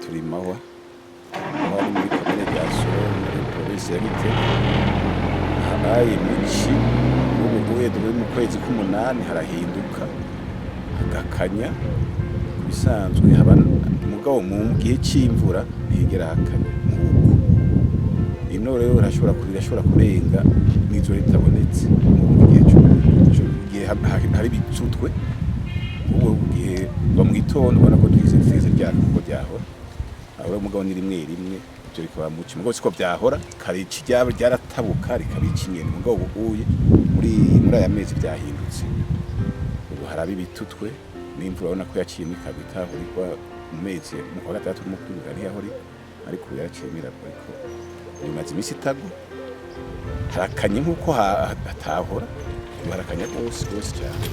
turi Mahwa ari muri komine rya Soro muri provinsi ya Kiretse habaye muci ubu turi mu kwezi k'umunani harahinduka hakanya bisanzwe haba mugabo mu gihe c'imvura ntihigera hakanya nk'uko ino rero irashobora kurenga n'izo ritabonetse mu gihe hari bicutwe ubu gihe ngo mu gitondo ubona ko twize ryako ryahora aho mugabo ni rimwe ibyo bikaba muci mugabo siko byahora kare cyaba ryaratabuka rikabica inyene mugabo ubuye muri aya mezi byahindutse ubu harabi bitutwe n'imvura ubona ko yaciye mikabita urikwa mu mezi mu kwa gatatu mu kwindura ntiyahori ariko yaraciye mirako ariko bimaze imisi itagwa harakanye nk'uko hatahora harakanye rwose cyane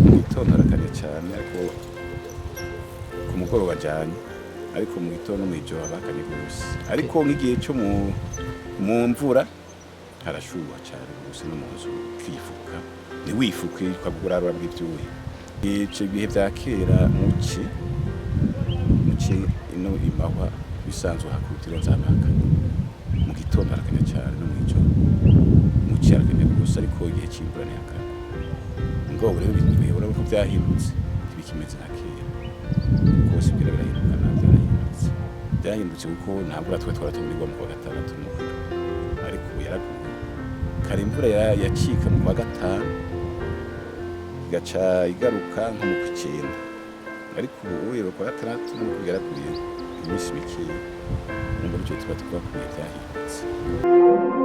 mu gitondo harakanye cyane ariko ku mugoroba janye ariko mu gitondo mw'ijoro habakanye rwose ariko nk'igihe cyo mu mvura harashuha cyane rwose no mu nzu ukifuka ntiwifuke ukagurarura bw'ivyuya ico bihe vya kera muci ino Mahwa bisanzwe hakutira nzanakanye mu gitondo harakanye cyane no mw'ijoro muci harakanye rwose ariko igihe c'imvura ntihakanye ngo rero bihora ko byahindutse ntibikimeze nka kera rwose birahinduka byahindutse kuko nta mvura twaratumirwa mu kwa gatandatu ariko yaraguye kare imvura yacika mu kwa gatanu igaca igaruka nko mu kw'icenda ariko ubu rero kwa gatandatu n'uko yaraguye iminsi mikeya ngo nicyo tuba twakuye byahindutse